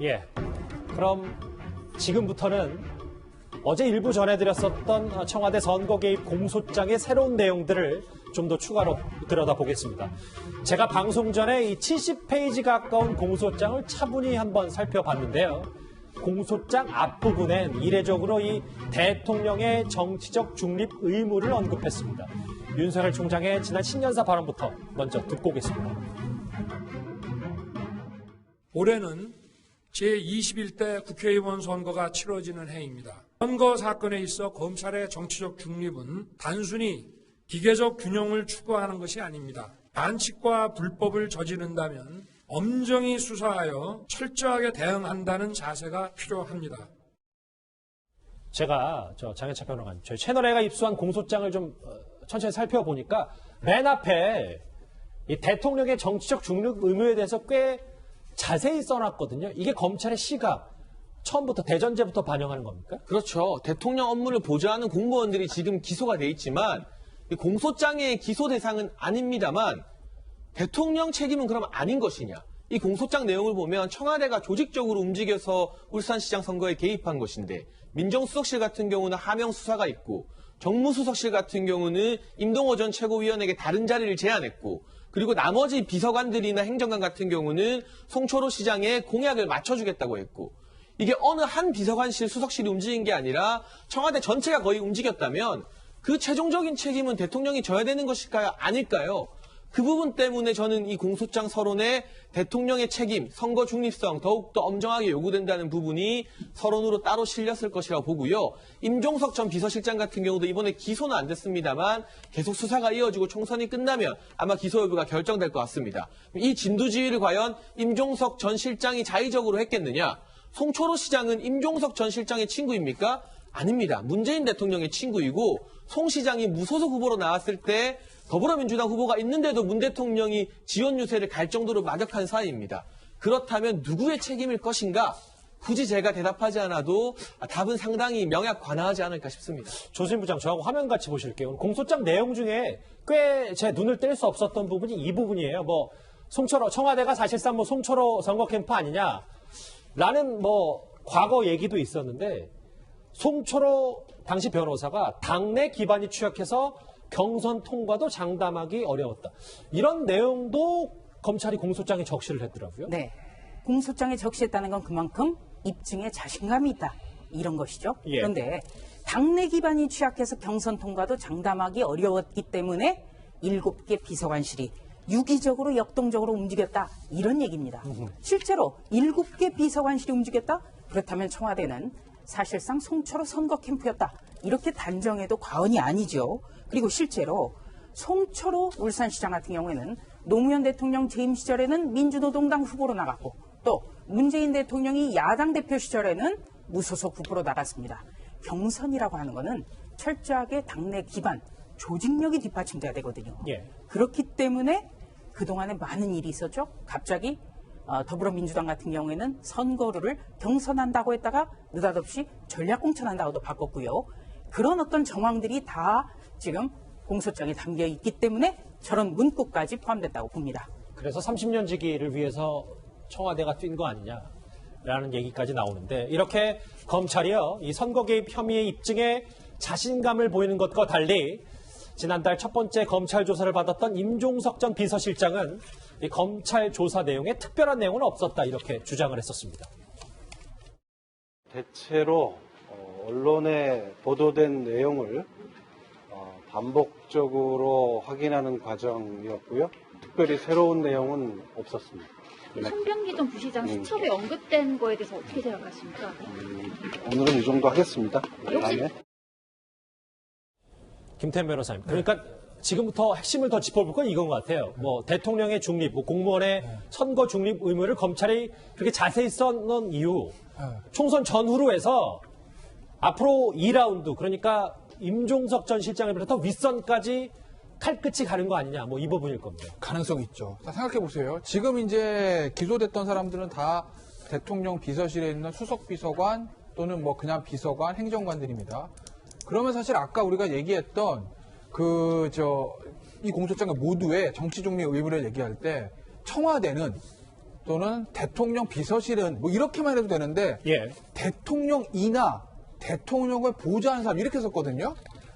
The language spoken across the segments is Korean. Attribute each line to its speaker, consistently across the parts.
Speaker 1: 예. 그럼 지금부터는 어제 일부 전해드렸었던 청와대 선거 개입 공소장의 새로운 내용들을 좀 더 추가로 들여다보겠습니다. 제가 방송 전에 이 70페이지 가까운 공소장을 차분히 한번 살펴봤는데요. 공소장 앞부분엔 이례적으로 이 대통령의 정치적 중립 의무를 언급했습니다. 윤석열 총장의 지난 신년사 발언부터 먼저 듣고 오겠습니다.
Speaker 2: 올해는 제21대 국회의원 선거가 치러지는 해입니다. 선거 사건에 있어 검찰의 정치적 중립은 단순히 기계적 균형을 추구하는 것이 아닙니다. 반칙과 불법을 저지른다면 엄정히 수사하여 철저하게 대응한다는 자세가 필요합니다.
Speaker 1: 제가 장혜찬 평론가님, 저희 채널A가 입수한 공소장을 좀 천천히 살펴보니까 맨 앞에 이 대통령의 정치적 중립 의무에 대해서 꽤 자세히 써놨거든요. 이게 검찰의 시각, 처음부터 대전제부터 반영하는 겁니까?
Speaker 3: 그렇죠. 대통령 업무를 보좌하는 공무원들이 지금 기소가 돼 있지만 이 공소장의 기소 대상은 아닙니다만 대통령 책임은 그럼 아닌 것이냐. 이 공소장 내용을 보면 청와대가 조직적으로 움직여서 울산시장 선거에 개입한 것인데 민정수석실 같은 경우는 하명 수사가 있고 정무수석실 같은 경우는 임동호 전 최고위원에게 다른 자리를 제안했고 그리고 나머지 비서관들이나 행정관 같은 경우는 송철호 시장의 공약을 맞춰주겠다고 했고 이게 어느 한 비서관실 수석실이 움직인 게 아니라 청와대 전체가 거의 움직였다면 그 최종적인 책임은 대통령이 져야 되는 것일까요? 아닐까요? 그 부분 때문에 저는 이 공소장 서론에 대통령의 책임, 선거 중립성 더욱더 엄정하게 요구된다는 부분이 서론으로 따로 실렸을 것이라고 보고요. 임종석 전 비서실장 같은 경우도 이번에 기소는 안 됐습니다만 계속 수사가 이어지고 총선이 끝나면 아마 기소 여부가 결정될 것 같습니다. 이 진두지휘를 과연 임종석 전 실장이 자의적으로 했겠느냐? 송철호 시장은 임종석 전 실장의 친구입니까? 아닙니다. 문재인 대통령의 친구이고 송 시장이 무소속 후보로 나왔을 때 더불어민주당 후보가 있는데도 문 대통령이 지원 유세를 갈 정도로 막역한 사이입니다. 그렇다면 누구의 책임일 것인가? 굳이 제가 대답하지 않아도 답은 상당히 명약관화하지 않을까 싶습니다.
Speaker 1: 조수진 부장, 저하고 화면 같이 보실게요. 공소장 내용 중에 꽤 제 눈을 뗄 수 없었던 부분이 이 부분이에요. 송철호, 청와대가 사실상 송철호 선거 캠프 아니냐? 라는 과거 얘기도 있었는데, 송철호 당시 변호사가 당내 기반이 취약해서 경선 통과도 장담하기 어려웠다. 이런 내용도 검찰이 공소장에 적시를 했더라고요.
Speaker 4: 네. 공소장에 적시했다는 건 그만큼 입증에 자신감이 있다. 이런 것이죠.
Speaker 1: 예.
Speaker 4: 그런데 당내 기반이 취약해서 경선 통과도 장담하기 어려웠기 때문에 7개 비서관실이 유기적으로 역동적으로 움직였다. 이런 얘기입니다. 실제로 7개 비서관실이 움직였다? 그렇다면 청와대는 사실상 송철호 선거 캠프였다. 이렇게 단정해도 과언이 아니죠. 그리고 실제로 송철호 울산시장 같은 경우에는 노무현 대통령 재임 시절에는 민주노동당 후보로 나갔고 또 문재인 대통령이 야당 대표 시절에는 무소속 후보로 나갔습니다. 경선이라고 하는 거는 철저하게 당내 기반, 조직력이 뒷받침돼야 되거든요.
Speaker 1: 예.
Speaker 4: 그렇기 때문에 그동안에 많은 일이 있었죠. 갑자기 더불어민주당 같은 경우에는 선거를 경선한다고 했다가 느닷없이 전략공천한다고도 바꿨고요. 그런 어떤 정황들이 다 지금 공소장에 담겨 있기 때문에 저런 문구까지 포함됐다고 봅니다.
Speaker 1: 그래서 30년 지기를 위해서 청와대가 뛴 거 아니냐라는 얘기까지 나오는데, 이렇게 검찰이요, 이 선거 개입 혐의의 입증에 자신감을 보이는 것과 달리 지난달 첫 번째 검찰 조사를 받았던 임종석 전 비서실장은 이 검찰 조사 내용에 특별한 내용은 없었다, 이렇게 주장을 했었습니다.
Speaker 5: 대체로 언론에 보도된 내용을 반복적으로 확인하는 과정이었고요. 특별히 새로운 내용은 없었습니다. 네.
Speaker 6: 송병기 전 부시장 수첩에 언급된 거에 대해서 어떻게 생각하십니까?
Speaker 5: 오늘은 이 정도 하겠습니다. 다음에.
Speaker 1: 김태현 변호사님. 그러니까 지금부터 핵심을 더 짚어볼 건 이건 것 같아요. 대통령의 중립, 공무원의 선거 중립 의무를 검찰이 그렇게 자세히 써놓은 이유, 총선 전후로 해서 앞으로 2라운드, 그러니까 임종석 전 실장을 비롯한 윗선까지 칼끝이 가는 거 아니냐, 이 부분일 겁니다.
Speaker 7: 가능성이 있죠. 생각해 보세요. 지금 이제 기소됐던 사람들은 다 대통령 비서실에 있는 수석 비서관 또는 그냥 비서관, 행정관들입니다. 그러면 사실 아까 우리가 얘기했던 이 공소장의 모두의 정치 중립 의무를 얘기할 때 청와대는 또는 대통령 비서실은 뭐 이렇게만 해도 되는데
Speaker 1: 예.
Speaker 7: 대통령이나 대통령을 보좌하는 사람 이렇게 썼거든요.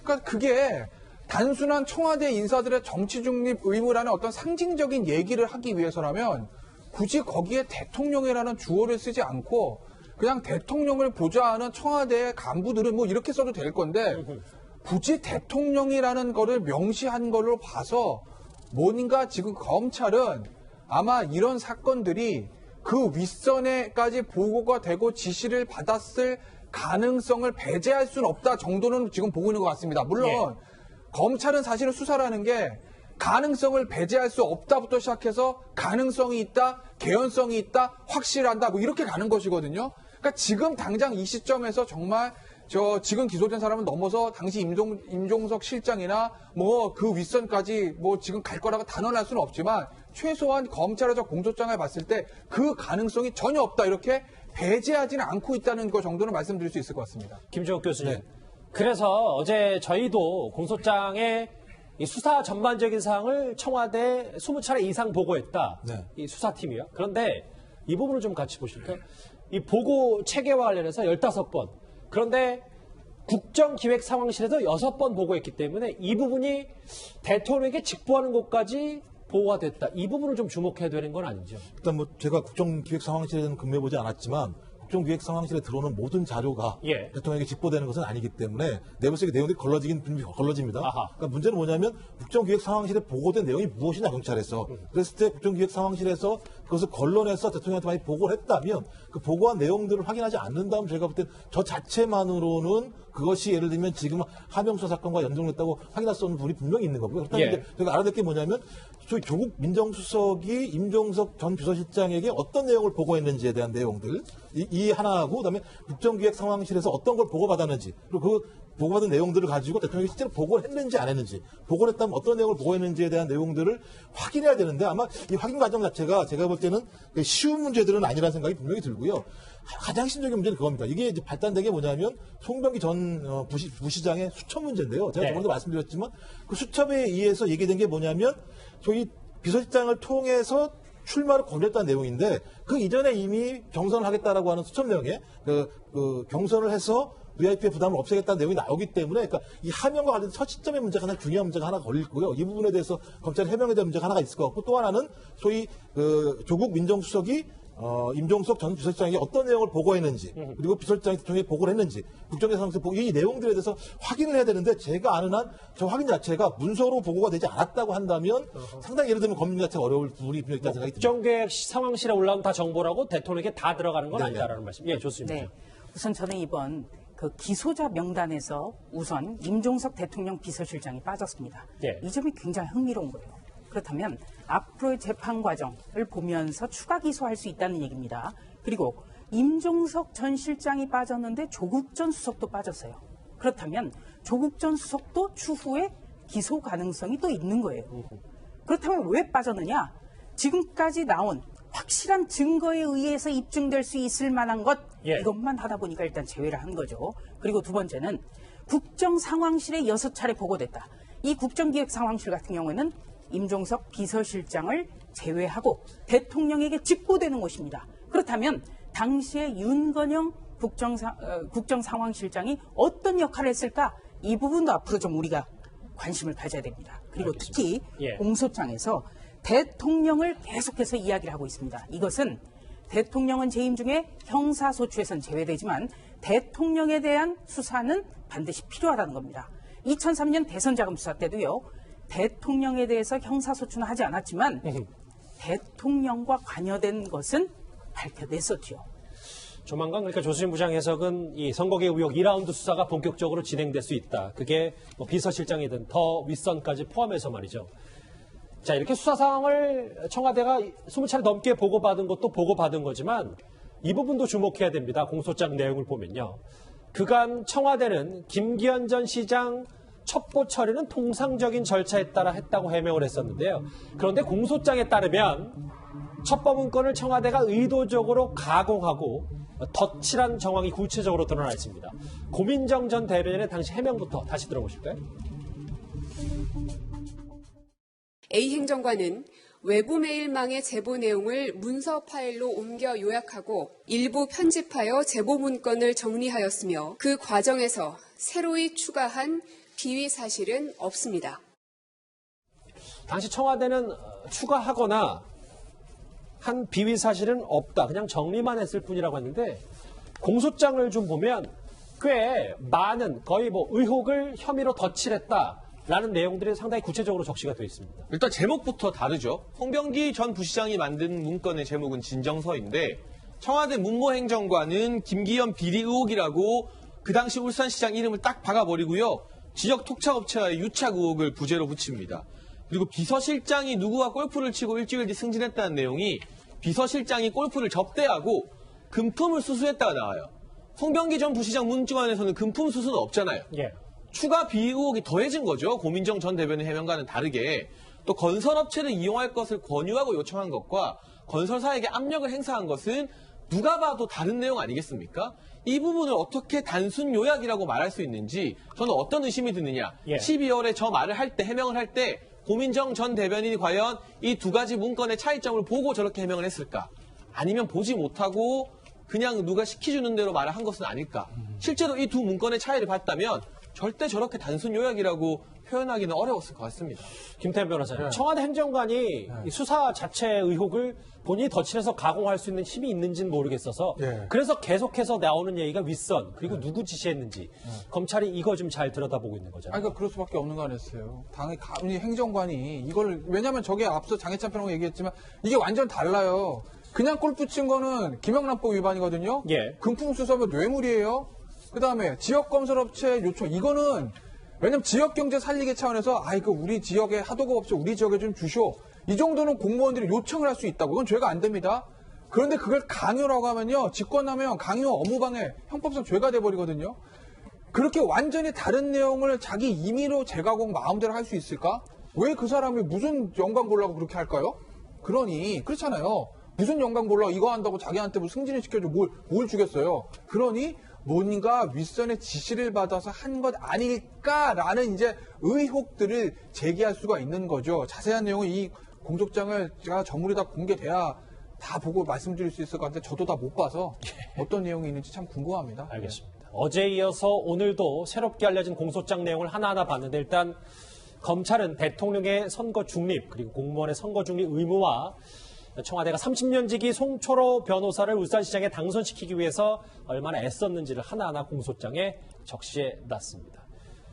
Speaker 7: 그러니까 그게 단순한 청와대 인사들의 정치 중립 의무라는 어떤 상징적인 얘기를 하기 위해서라면 굳이 거기에 대통령이라는 주어를 쓰지 않고 그냥 대통령을 보좌하는 청와대 간부들은 뭐 이렇게 써도 될 건데 굳이 대통령이라는 거를 명시한 걸로 봐서 뭔가 지금 검찰은 아마 이런 사건들이 그 윗선에까지 보고가 되고 지시를 받았을 가능성을 배제할 수는 없다 정도는 지금 보고 있는 것 같습니다. 물론 검찰은 사실은 수사라는 게 가능성을 배제할 수 없다부터 시작해서 가능성이 있다, 개연성이 있다, 확실한다 뭐 이렇게 가는 것이거든요. 그러니까 지금 당장 이 시점에서 정말 지금 기소된 사람은 넘어서 당시 임종석 실장이나 뭐 그 윗선까지 뭐 지금 갈 거라고 단언할 수는 없지만 최소한 검찰에서 공소장을 봤을 때 그 가능성이 전혀 없다 이렇게 배제하지는 않고 있다는 것 정도는 말씀드릴 수 있을 것 같습니다.
Speaker 1: 김종욱 교수님.
Speaker 7: 네.
Speaker 1: 그래서 어제 저희도 공소장의 이 수사 전반적인 사항을 청와대 20차례 이상 보고했다.
Speaker 7: 네.
Speaker 1: 이 수사팀이요. 그런데 이 부분을 좀 같이 보실까요? 이 보고 체계와 관련해서 15번. 그런데 국정기획상황실에서 6번 보고했기 때문에 이 부분이 대통령에게 직보하는 것까지 보고가 됐다. 이 부분을 좀 주목해야 되는 건 아니죠.
Speaker 8: 일단 뭐 제가 국정기획상황실에는 근무해보지 않았지만 국정기획상황실에 들어오는 모든 자료가
Speaker 1: 예.
Speaker 8: 대통령에게 직보되는 것은 아니기 때문에 내부 속의 내용들이 걸러집니다.
Speaker 1: 아하.
Speaker 8: 그러니까 문제는 뭐냐면 국정기획상황실에 보고된 내용이 무엇이냐 경찰에서 그랬을 때 국정기획상황실에서 그것을 걸러내서 대통령한테 많이 보고를 했다면 그 보고한 내용들을 확인하지 않는다면 제가 볼 땐 저 자체만으로는 그것이 예를 들면 지금 하명수 사건과 연동됐다고 확인할 수 없는 부분이 분명히 있는 거고요. 그렇다면
Speaker 1: 예.
Speaker 8: 이제 저희가 알아야 될 게 뭐냐면 저희 조국 민정수석이 임종석 전 비서실장에게 어떤 내용을 보고했는지에 대한 내용들 이 하나하고 그다음에 국정기획상황실에서 어떤 걸 보고받았는지 그리고 그 보고받은 내용들을 가지고 대통령이 실제로 보고를 했는지 안 했는지 보고를 했다면 어떤 내용을 보고했는지에 대한 내용들을 확인해야 되는데 아마 이 확인 과정 자체가 제가 볼 때는 쉬운 문제들은 아니라는 생각이 분명히 들고요. 가장 심적인 문제는 그겁니다. 이게 이제 발단된 게 뭐냐면 송병기 전 부시장의 수첩 문제인데요. 제가
Speaker 1: 네.
Speaker 8: 저번에도 말씀드렸지만 그 수첩에 의해서 얘기된 게 뭐냐면 저희 비서실장을 통해서 출마를 권유했다는 내용인데 그 이전에 이미 경선을 하겠다라고 하는 수첩 내용에 그 경선을 해서 VIP의 부담을 없애겠다는 내용이 나오기 때문에 그러니까 이 하명과 관련된 첫 시점의 문제가 하나 중요한 문제가 하나 걸릴 거고요. 이 부분에 대해서 검찰 해명에 대한 문제가 하나가 있을 것 같고 또 하나는 소위 조국 민정수석이 임종석 전 비서실장에게 어떤 내용을 보고했는지 그리고 비서실장이 대통령에게 보고를 했는지 국정기획상황에서 이 내용들에 대해서 확인을 해야 되는데 제가 아는 한 저 확인 자체가 문서로 보고가 되지 않았다고 한다면 상당히 예를 들면 검증 자체가 어려울 부분이 분명히 있다는 생각이 듭니다.
Speaker 1: 국정계획 상황실에 올라온 다 정보라고 대통령에게 다 들어가는 건
Speaker 8: 네.
Speaker 1: 아니다라는 말씀. 예, 좋습니다.
Speaker 4: 네. 우선 저는 이번 그 기소자 명단에서 우선 임종석 대통령 비서실장이 빠졌습니다.
Speaker 1: 네.
Speaker 4: 이 점이 굉장히 흥미로운 거예요. 그렇다면 앞으로의 재판 과정을 보면서 추가 기소할 수 있다는 얘기입니다. 그리고 임종석 전 실장이 빠졌는데 조국 전 수석도 빠졌어요. 그렇다면 조국 전 수석도 추후에 기소 가능성이 또 있는 거예요. 그렇다면 왜 빠졌느냐? 지금까지 나온 확실한 증거에 의해서 입증될 수 있을 만한 것
Speaker 1: 예.
Speaker 4: 이것만 하다 보니까 일단 제외를 한 거죠. 그리고 두 번째는 국정상황실에 6차례 보고됐다. 이 국정기획상황실 같은 경우에는 임종석 비서실장을 제외하고 대통령에게 직보되는 곳입니다. 그렇다면 당시에 윤건영 국정상황실장이 어떤 역할을 했을까? 이 부분도 앞으로 좀 우리가 관심을 가져야 됩니다. 그리고 특히
Speaker 1: 예.
Speaker 4: 공소장에서 대통령을 계속해서 이야기를 하고 있습니다. 이것은 대통령은 재임 중에 형사소추에선 제외되지만 대통령에 대한 수사는 반드시 필요하다는 겁니다. 2003년 대선자금 수사 때도요. 대통령에 대해서 형사소추는 하지 않았지만 대통령과 관여된 것은 밝혀냈었죠.
Speaker 1: 조만간 그러니까 조수진 부장 해석은 이 선거개혁 의혹 2라운드 수사가 본격적으로 진행될 수 있다. 그게 뭐 비서실장이든 더 윗선까지 포함해서 말이죠. 자, 이렇게 수사 상황을 청와대가 20차례 넘게 보고받은 것도 보고받은 거지만 이 부분도 주목해야 됩니다. 공소장 내용을 보면요. 그간 청와대는 김기현 전 시장 첩보 처리는 통상적인 절차에 따라 했다고 해명을 했었는데요. 그런데 공소장에 따르면 첩보 문건을 청와대가 의도적으로 가공하고 덧칠한 정황이 구체적으로 드러나 있습니다. 고민정 전 대변인의 당시 해명부터 다시 들어보실까요?
Speaker 9: A 행정관은 외부 메일망의 제보 내용을 문서 파일로 옮겨 요약하고 일부 편집하여 제보 문건을 정리하였으며 그 과정에서 새로이 추가한 비위 사실은 없습니다.
Speaker 1: 당시 청와대는 추가하거나 한 비위 사실은 없다. 그냥 정리만 했을 뿐이라고 했는데 공소장을 좀 보면 꽤 많은 거의 뭐 의혹을 혐의로 덧칠했다라는 내용들이 상당히 구체적으로 적시가 되어 있습니다.
Speaker 3: 일단 제목부터 다르죠. 홍병기 전 부시장이 만든 문건의 제목은 진정서인데 청와대 문무행정관은 김기현 비리 의혹이라고 그 당시 울산시장 이름을 딱 박아버리고요. 지역 톡착업체와의 유착 의혹을 부재로 붙입니다. 그리고 비서실장이 누구와 골프를 치고 일주일 뒤 승진했다는 내용이 비서실장이 골프를 접대하고 금품을 수수했다가 나와요. 홍병기 전 부시장 문건에서는 금품 수수는 없잖아요.
Speaker 1: 예.
Speaker 3: 추가 비위 의혹이 더해진 거죠. 고민정 전 대변인 해명과는 다르게. 또 건설업체를 이용할 것을 권유하고 요청한 것과 건설사에게 압력을 행사한 것은 누가 봐도 다른 내용 아니겠습니까? 이 부분을 어떻게 단순 요약이라고 말할 수 있는지 저는 어떤 의심이 드느냐.
Speaker 1: 예.
Speaker 3: 12월에 저 말을 할 때, 해명을 할 때 고민정 전 대변인이 과연 이 두 가지 문건의 차이점을 보고 저렇게 해명을 했을까? 아니면 보지 못하고 그냥 누가 시켜주는 대로 말을 한 것은 아닐까? 실제로 이 두 문건의 차이를 봤다면 절대 저렇게 단순 요약이라고 표현하기는 어려웠을 것 같습니다.
Speaker 1: 김태현 변호사님, 청와대 행정관이 이 수사 자체 의혹을 본인이 덧칠해서 가공할 수 있는 힘이 있는지는 모르겠어서 그래서 계속해서 나오는 얘기가 윗선 그리고 누구 지시했는지 검찰이 이거 좀 잘 들여다보고 있는 거잖아요.
Speaker 7: 그러니까 그럴 수밖에 없는 거 아니었어요. 당연히 감히 행정관이 이걸 왜냐하면 저게 앞서 장해찬 평론가 얘기했지만 이게 완전 달라요. 그냥 골프 친 거는 김영란법 위반이거든요.
Speaker 1: 예.
Speaker 7: 금품 수수하면 뇌물이에요. 그다음에 지역건설업체 요청 이거는 왜냐면 지역경제 살리기 차원에서 아이고 우리 지역에 하도급 업체 우리 지역에 좀 주쇼 이 정도는 공무원들이 요청을 할 수 있다고 그건 죄가 안 됩니다. 그런데 그걸 강요라고 하면요 직권남용 강요 업무방해 형법상 죄가 돼버리거든요. 그렇게 완전히 다른 내용을 자기 임의로 재가공 마음대로 할 수 있을까? 왜 그 사람이 무슨 영광 보려고 그렇게 할까요? 그러니 그렇잖아요. 무슨 영광 보려고 이거 한다고 자기한테 뭐 승진을 시켜줘 뭘 주겠어요. 그러니 뭔가 윗선의 지시를 받아서 한 것 아닐까라는 이제 의혹들을 제기할 수가 있는 거죠. 자세한 내용은 이 공소장을 제가 전문이 다 공개돼야 다 보고 말씀드릴 수 있을 것 같은데 저도 다 못 봐서 어떤 내용이 있는지 참 궁금합니다.
Speaker 1: 알겠습니다. 어제에 이어서 오늘도 새롭게 알려진 공소장 내용을 하나하나 봤는데 일단 검찰은 대통령의 선거 중립 그리고 공무원의 선거 중립 의무와 청와대가 30년 지기 송철호 변호사를 울산시장에 당선시키기 위해서 얼마나 애썼는지를 하나하나 공소장에 적시해 놨습니다.